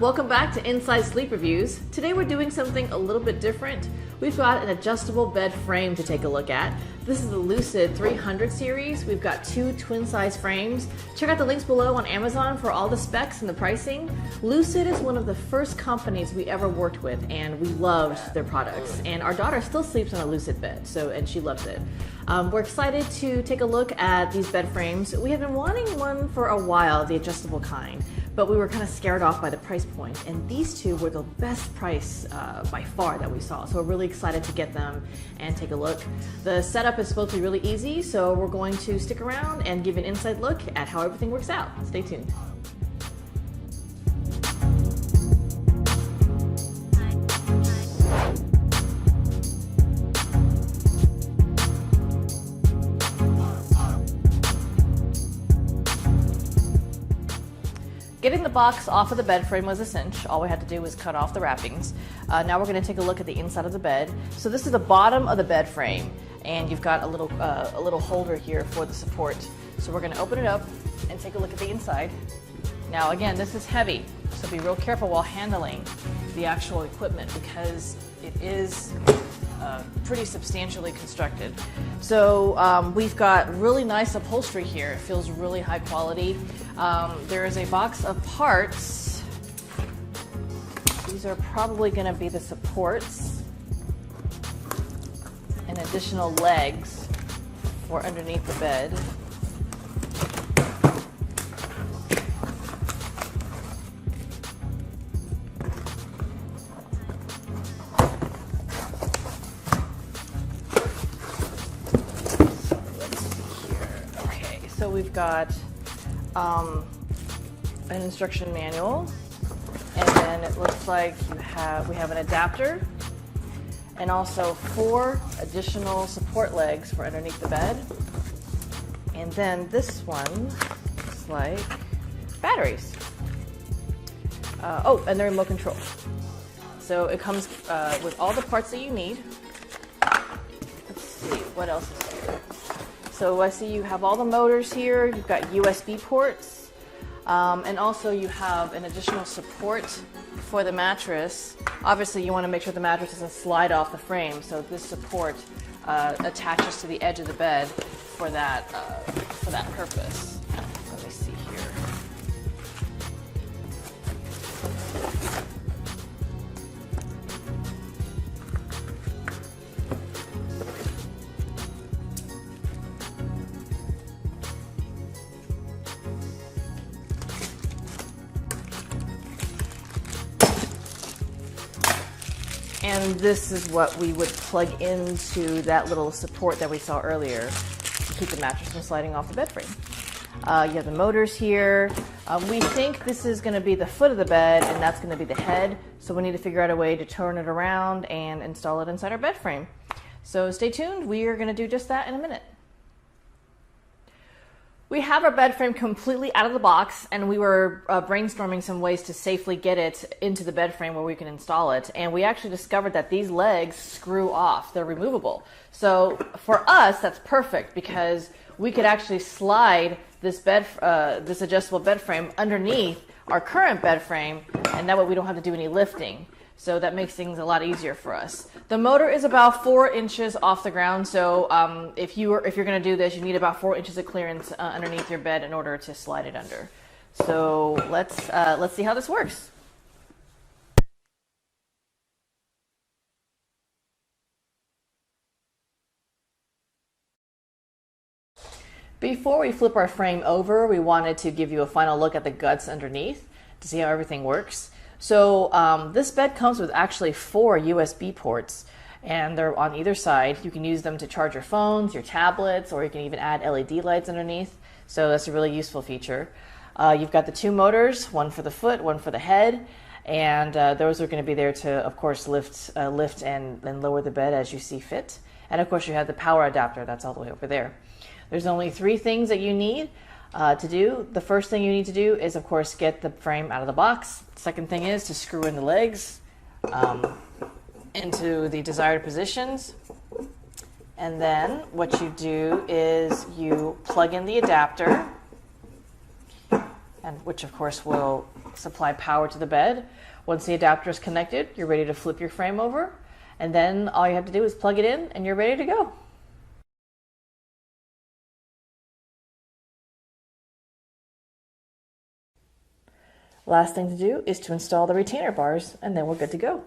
Welcome back to Inside Sleep Reviews. Today we're doing something a little bit different. We've got an adjustable bed frame to take a look at. This is the Lucid 300 series. We've got two twin size frames. Check out the links below on Amazon for all the specs and the pricing. Lucid is one of the first companies we ever worked with, and we loved their products. And our daughter still sleeps on a Lucid bed, and she loves it. We're excited to take a look at these bed frames. We have been wanting one for a while, the adjustable kind, but we were kind of scared off by the price point, and these two were the best price by far that we saw. So we're really excited to get them and take a look. The setup is supposed to be really easy, so we're going to stick around and give an inside look at how everything works out. Stay tuned. Getting the box off of the bed frame was a cinch. All we had to do was cut off the wrappings. Now we're going to take a look at the inside of the bed. So this is the bottom of the bed frame, and you've got a little holder here for the support. So we're going to open it up and take a look at the inside. Now again, this is heavy, so be real careful while handling the actual equipment because it is pretty substantially constructed. So we've got really nice upholstery here. It feels really high quality. There is a box of parts. These are probably going to be the supports and additional legs for underneath the bed. So we've got an instruction manual, and then it looks like we have an adapter and also 4 additional support legs for underneath the bed. And then this one looks like batteries. Oh, and the remote control. So it comes with all the parts that you need. Let's see, what else is here? So I see you have all the motors here, you've got USB ports, and also you have an additional support for the mattress. Obviously you want to make sure the mattress doesn't slide off the frame, so this support attaches to the edge of the bed for that purpose. Let me see here. And this is what we would plug into that little support that we saw earlier to keep the mattress from sliding off the bed frame. You have the motors here. We think this is going to be the foot of the bed, and that's going to be the head. So we need to figure out a way to turn it around and install it inside our bed frame. So stay tuned. We are going to do just that in a minute. We have our bed frame completely out of the box, and we were brainstorming some ways to safely get it into the bed frame where we can install it. And we actually discovered that these legs screw off. They're removable. So for us, that's perfect because we could actually slide this this adjustable bed frame underneath our current bed frame, and that way we don't have to do any lifting. So that makes things a lot easier for us. The motor is about 4 inches off the ground, so if you're going to do this, you need about 4 inches of clearance underneath your bed in order to slide it under. So let's see how this works. Before we flip our frame over, we wanted to give you a final look at the guts underneath to see how everything works. So this bed comes with actually 4 USB ports, and they're on either side. You can use them to charge your phones, your tablets, or you can even add LED lights underneath. So that's a really useful feature. You've got the 2 motors, one for the foot, one for the head, and those are going to be there to, of course, lift and lower the bed as you see fit. And of course you have the power adapter, that's all the way over there. There's only 3 things that you need to do. The first thing you need to do is, of course, get the frame out of the box. Second thing is to screw in the legs into the desired positions. And then what you do is you plug in the adapter, and which of course will supply power to the bed. Once the adapter is connected, you're ready to flip your frame over, and then all you have to do is plug it in and you're ready to go. Last thing to do is to install the retainer bars, and then we're good to go.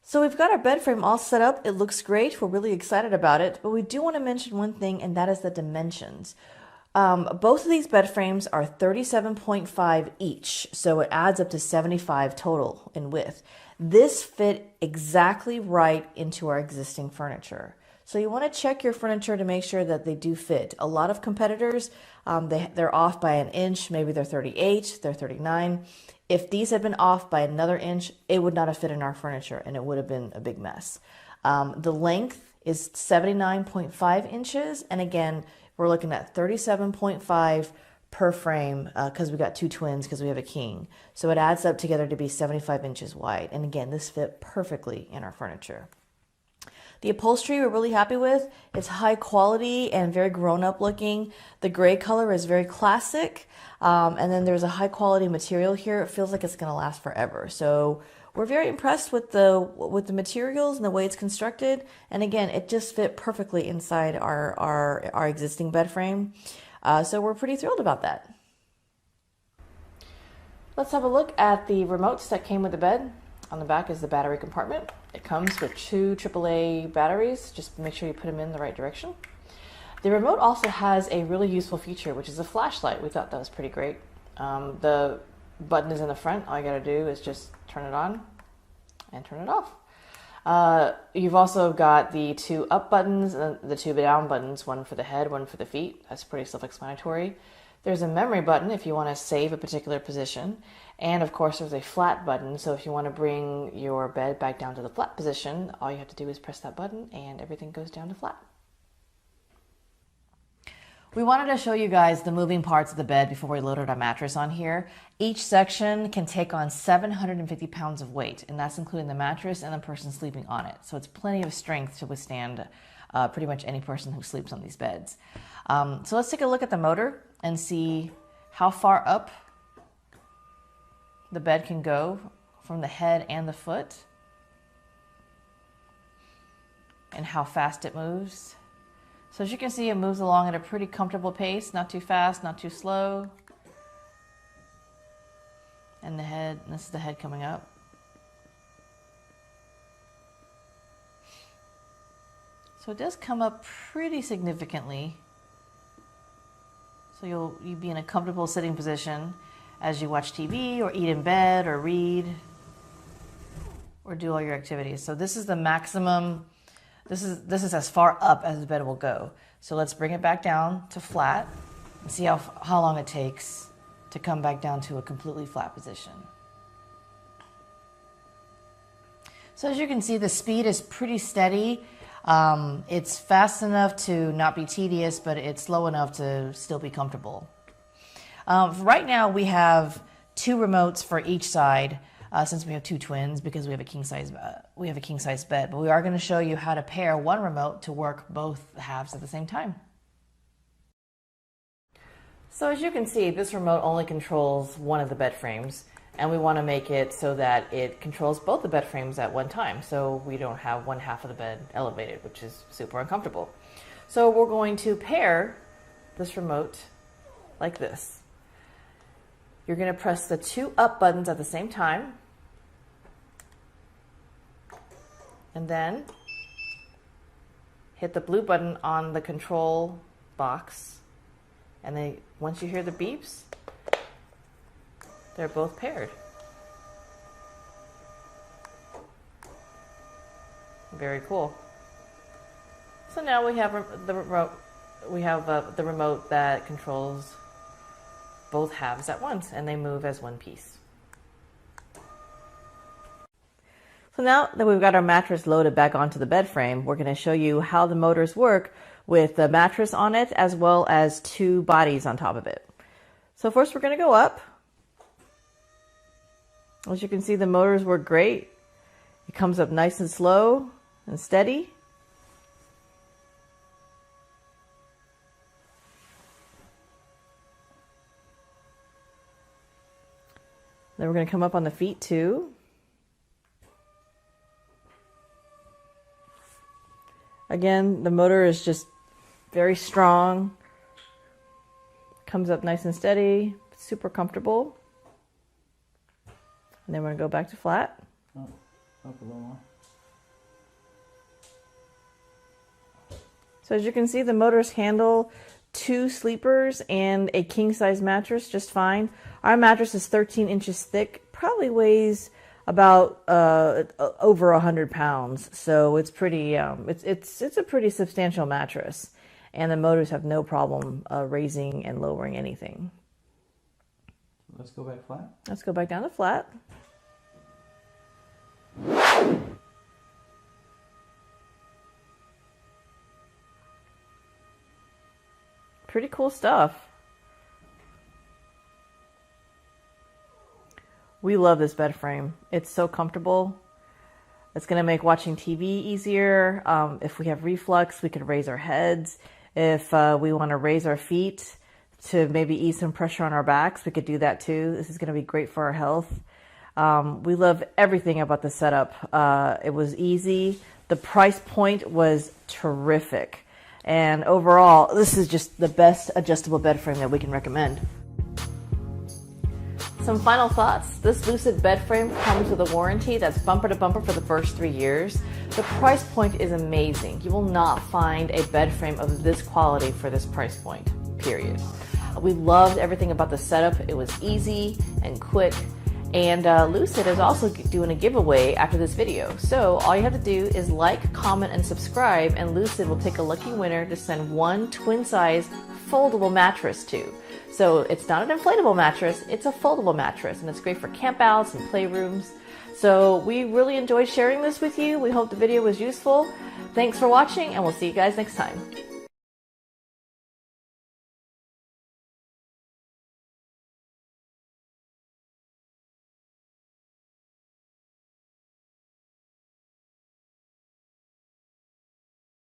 So we've got our bed frame all set up. It looks great. We're really excited about it, but we do want to mention one thing, and that is the dimensions. Both of these bed frames are 37.5 each, so it adds up to 75 total in width. This fit exactly right into our existing furniture. So you want to check your furniture to make sure that they do fit. A lot of competitors, they're off by an inch, maybe they're 38, they're 39. If these had been off by another inch, it would not have fit in our furniture and it would have been a big mess. The length is 79.5 inches, and again, we're looking at 37.5 per frame because we got two twins because we have a king. So it adds up together to be 75 inches wide. And again, this fit perfectly in our furniture. The upholstery we're really happy with. It's high quality and very grown-up looking. The gray color is very classic. And then there's a high quality material here. It feels like it's going to last forever. So we're very impressed with the materials and the way it's constructed. And again, it just fit perfectly inside our existing bed frame. So we're pretty thrilled about that. Let's have a look at the remotes that came with the bed. On the back is the battery compartment. It comes with two AAA batteries. Just make sure you put them in the right direction. The remote also has a really useful feature, which is a flashlight. We thought that was pretty great. The button is in the front. All you got to do is just turn it on and turn it off. You've also got the two up buttons and the two down buttons, one for the head, one for the feet. That's pretty self-explanatory. There's a memory button if you want to save a particular position. And of course, there's a flat button. So if you want to bring your bed back down to the flat position, all you have to do is press that button and everything goes down to flat. We wanted to show you guys the moving parts of the bed before we loaded our mattress on here. Each section can take on 750 pounds of weight, and that's including the mattress and the person sleeping on it. So it's plenty of strength to withstand pretty much any person who sleeps on these beds. So let's take a look at the motor and see how far up the bed can go from the head and the foot, and how fast it moves. So as you can see, it moves along at a pretty comfortable pace, not too fast, not too slow. And the head, this is the head coming up. So it does come up pretty significantly. So you'll be in a comfortable sitting position as you watch TV or eat in bed or read or do all your activities. So this is the maximum. This is as far up as the bed will go. So let's bring it back down to flat and see how long it takes to come back down to a completely flat position. So as you can see, the speed is pretty steady. It's fast enough to not be tedious, but it's slow enough to still be comfortable. Right now we have two remotes for each side. Since we have two twins, because we have a king size bed, but we are going to show you how to pair one remote to work both halves at the same time. So as you can see, this remote only controls one of the bed frames, and we want to make it so that it controls both the bed frames at one time, so we don't have one half of the bed elevated, which is super uncomfortable. So we're going to pair this remote like this. You're going to press the two up buttons at the same time, and then hit the blue button on the control box, and then once you hear the beeps, they're both paired. Very cool. So now we have the remote. We have the remote that controls both halves at once, and they move as one piece. So now that we've got our mattress loaded back onto the bed frame, we're going to show you how the motors work with the mattress on it, as well as 2 bodies on top of it. So first we're going to go up. As you can see, the motors work great. It comes up nice and slow and steady. Then we're going to come up on the feet too. Again, the motor is just very strong. Comes up nice and steady, super comfortable. And then we're going to go back to flat. Oh, up a little more. So as you can see, the motors handle 2 sleepers and a king-size mattress just fine. Our mattress is 13 inches thick, probably weighs about over 100 pounds. So it's pretty, it's a pretty substantial mattress. And the motors have no problem raising and lowering anything. Let's go back flat. Let's go back down to flat. Pretty cool stuff. We love this bed frame. It's so comfortable. It's going to make watching TV easier. If we have reflux, we could raise our heads. If we want to raise our feet to maybe ease some pressure on our backs, we could do that too. This is going to be great for our health. We love everything about the setup. It was easy. The price point was terrific. And overall, this is just the best adjustable bed frame that we can recommend. Some final thoughts. This Lucid bed frame comes with a warranty that's bumper to bumper for the first 3 years. The price point is amazing. You will not find a bed frame of this quality for this price point, period. We loved everything about the setup. It was easy and quick. And Lucid is also doing a giveaway after this video. So all you have to do is like, comment, and subscribe, and Lucid will pick a lucky winner to send 1 twin-size foldable mattress to. So it's not an inflatable mattress, it's a foldable mattress, and it's great for campouts and playrooms. So we really enjoyed sharing this with you. We hope the video was useful. Thanks for watching, and we'll see you guys next time.